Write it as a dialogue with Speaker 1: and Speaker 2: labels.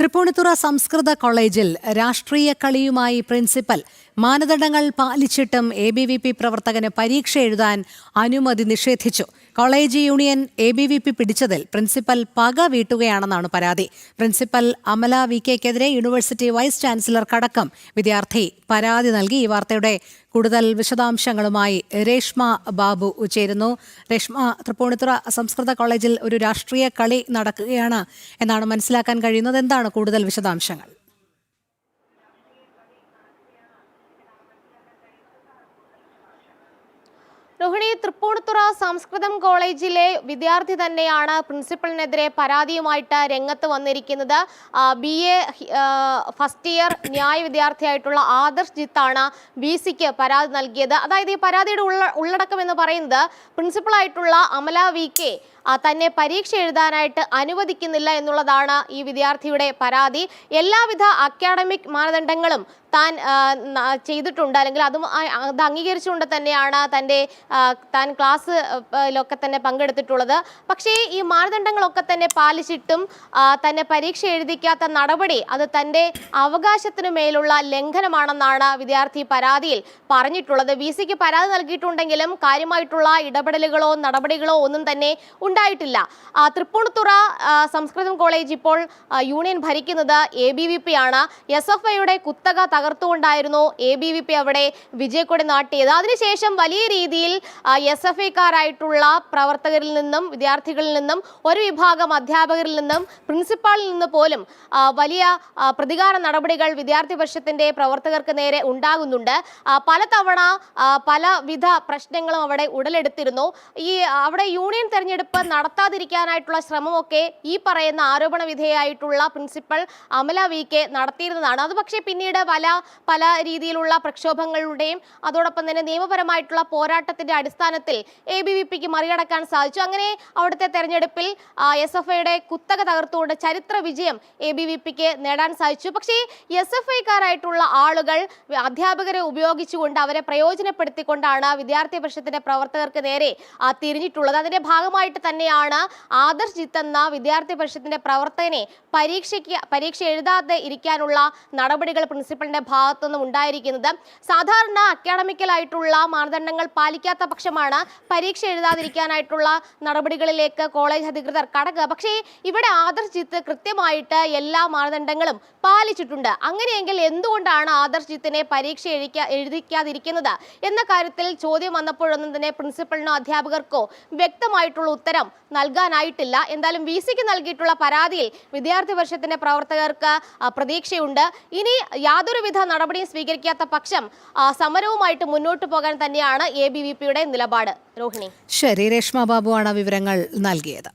Speaker 1: തൃപ്പൂണിത്തുറ സംസ്കൃത കോളേജിൽ രാഷ്ട്രീയ കളിയുമായി പ്രിൻസിപ്പൽ മാനദണ്ഡങ്ങൾ പാലിച്ചിട്ടും എബിവിപി പ്രവർത്തകന് പരീക്ഷ എഴുതാൻ അനുമതി നിഷേധിച്ചു. കോളേജ് യൂണിയൻ എബിവിപി പിടിച്ചതിൽ പ്രിൻസിപ്പൽ പക വീട്ടുകയാണെന്നാണ് പരാതി. പ്രിൻസിപ്പൽ അമല വിക്കെതിരെ യൂണിവേഴ്സിറ്റി വൈസ് ചാൻസലർക്കടക്കം വിദ്യാർത്ഥി പരാതി നൽകി. ഈ വാർത്തയുടെ കൂടുതൽ വിശദാംശങ്ങളുമായി രേഷ്മ ബാബു ചേരുന്നു. രേഷ്മ, തൃപ്പൂണിത്തുറ സംസ്കൃത കോളേജിൽ ഒരു രാഷ്ട്രീയ കളി നടക്കുകയാണ് എന്നാണ് മനസ്സിലാക്കാൻ കഴിയുന്നത്. എന്താണ് കൂടുതൽ വിശദാംശങ്ങൾ?
Speaker 2: രോഹിണി, തൃപ്പൂണിത്തുറ സംസ്കൃതം കോളേജിലെ വിദ്യാർത്ഥി തന്നെയാണ് പ്രിൻസിപ്പലിനെതിരെ പരാതിയുമായിട്ട് രംഗത്ത് വന്നിരിക്കുന്നത്. BA ഫസ്റ്റ് ഇയർ ന്യായ വിദ്യാർത്ഥിയായിട്ടുള്ള ആദർശ് ജിത്താണ് VCക്ക് പരാതി നൽകിയത്. അതായത് ഈ പരാതിയുടെ ഉള്ളടക്കം എന്ന് പറയുന്നത് പ്രിൻസിപ്പളായിട്ടുള്ള അമല VK തന്നെ പരീക്ഷ എഴുതാനായിട്ട് അനുവദിക്കുന്നില്ല എന്നുള്ളതാണ് ഈ വിദ്യാർത്ഥിയുടെ പരാതി. എല്ലാവിധ അക്കാഡമിക് മാനദണ്ഡങ്ങളും താൻ ചെയ്തിട്ടുണ്ട്, അല്ലെങ്കിൽ അത് അംഗീകരിച്ചുകൊണ്ട് തന്നെയാണ് താൻ ക്ലാസ്സിലൊക്കെ തന്നെ പങ്കെടുത്തിട്ടുള്ളത്. പക്ഷേ ഈ മാനദണ്ഡങ്ങളൊക്കെ തന്നെ പാലിച്ചിട്ടും തന്നെ പരീക്ഷ എഴുതിക്കാത്ത നടപടി അത് തൻ്റെ അവകാശത്തിനു മേലുള്ള ലംഘനമാണെന്നാണ് വിദ്യാർത്ഥി പരാതിയിൽ പറഞ്ഞിട്ടുള്ളത്. VCക്ക് പരാതി നൽകിയിട്ടുണ്ടെങ്കിലും കാര്യമായിട്ടുള്ള ഇടപെടലുകളോ നടപടികളോ ഒന്നും തന്നെ ഉണ്ടായിട്ടില്ല. തൃപ്പൂണിത്തുറ സംസ്കൃതം കോളേജ് ഇപ്പോൾ യൂണിയൻ ഭരിക്കുന്നത് ABVP ആണ്. SFIയുടെ കുത്തക തകർത്തുകൊണ്ടായിരുന്നു ABVP അവിടെ വിജയക്കൊടി നാട്ടിയത്. അതിനുശേഷം വലിയ രീതിയിൽ SFIക്കാരായിട്ടുള്ള പ്രവർത്തകരിൽ നിന്നും വിദ്യാർത്ഥികളിൽ നിന്നും ഒരു വിഭാഗം അധ്യാപകരിൽ നിന്നും പ്രിൻസിപ്പാളിൽ നിന്ന് പോലും വലിയ പ്രതികാര നടപടികൾ വിദ്യാർത്ഥി പരിഷത്തിന്റെ പ്രവർത്തകർക്ക് നേരെ ഉണ്ടാകുന്നുണ്ട്. പലതവണ പലവിധ പ്രശ്നങ്ങളും അവിടെ ഉടലെടുത്തിരുന്നു. അവിടെ യൂണിയൻ തെരഞ്ഞെടുപ്പ് നടത്താതിരിക്കാനായിട്ടുള്ള ശ്രമമൊക്കെ ഈ പറയുന്ന ആരോപണ വിധേയായിട്ടുള്ള പ്രിൻസിപ്പൽ അമല VK നടത്തിയിരുന്നതാണ്. അത് പക്ഷേ പിന്നീട് പല രീതിയിലുള്ള പ്രക്ഷോഭങ്ങളുടെയും അതോടൊപ്പം തന്നെ നിയമപരമായിട്ടുള്ള പോരാട്ടത്തിന്റെ അടിസ്ഥാനത്തിൽ ABVPക്ക് മറികടക്കാൻ സാധിച്ചു. അങ്ങനെ അവിടുത്തെ തെരഞ്ഞെടുപ്പിൽ SFIയുടെ കുത്തക തകർത്തുകൊണ്ട് ചരിത്ര വിജയം ABVPക്ക് നേടാൻ സാധിച്ചു. പക്ഷേ SFIക്കാരായിട്ടുള്ള ആളുകൾ അധ്യാപകരെ ഉപയോഗിച്ചുകൊണ്ട് അവരെ പ്രയോജനപ്പെടുത്തിക്കൊണ്ടാണ് വിദ്യാർത്ഥി പരിഷത്തിന്റെ പ്രവർത്തകർക്ക് നേരെ തിരിഞ്ഞിട്ടുള്ളത്. അതിന്റെ ഭാഗമായിട്ട് തന്നെയാണ് ആദർശ് ജിത്ത് എന്ന വിദ്യാർത്ഥി പരിഷത്തിന്റെ പ്രവർത്തകനെ പരീക്ഷ എഴുതാതെ ഇരിക്കാനുള്ള നടപടികൾ പ്രിൻസിപ്പലിന്റെ ഭാഗത്തുനിന്നും ഉണ്ടായിരിക്കുന്നത്. സാധാരണ അക്കാഡമിക്കലായിട്ടുള്ള മാനദണ്ഡങ്ങൾ പാലിക്കാത്ത പക്ഷമാണ് പരീക്ഷ എഴുതാതിരിക്കാനായിട്ടുള്ള നടപടികളിലേക്ക് കോളേജ് അധികൃതർ കടക്കുക. പക്ഷേ ഇവിടെ ആദർശ് ജിത്ത് കൃത്യമായിട്ട് എല്ലാ മാനദണ്ഡങ്ങളും പാലിച്ചിട്ടുണ്ട്. അങ്ങനെയെങ്കിൽ എന്തുകൊണ്ടാണ് ആദർശ് ജിത്തിനെ പരീക്ഷ എഴുതിക്കാതിരിക്കുന്നത് എന്ന കാര്യത്തിൽ ചോദ്യം വന്നപ്പോഴൊന്നും തന്നെ പ്രിൻസിപ്പലിനോ അധ്യാപകർക്കോ വ്യക്തമായിട്ടുള്ള ഉത്തരം നൽകാനായിട്ടില്ല. എന്തായാലും VCക്ക് നൽകിയിട്ടുള്ള പരാതിയിൽ വിദ്യാർത്ഥി പരിഷത്തിന്റെ പ്രവർത്തകർക്ക് പ്രതീക്ഷയുണ്ട്. ഇനി യാതൊരുവിധ നടപടിയും സ്വീകരിക്കാത്ത പക്ഷം സമരവുമായിട്ട് മുന്നോട്ട് പോകാൻ തന്നെയാണ് ABVPയുടെ നിലപാട്. രോഹിണി,
Speaker 1: ശരി, രേഷ്മ ബാബുവാണ് വിവരങ്ങൾ നൽകിയത്.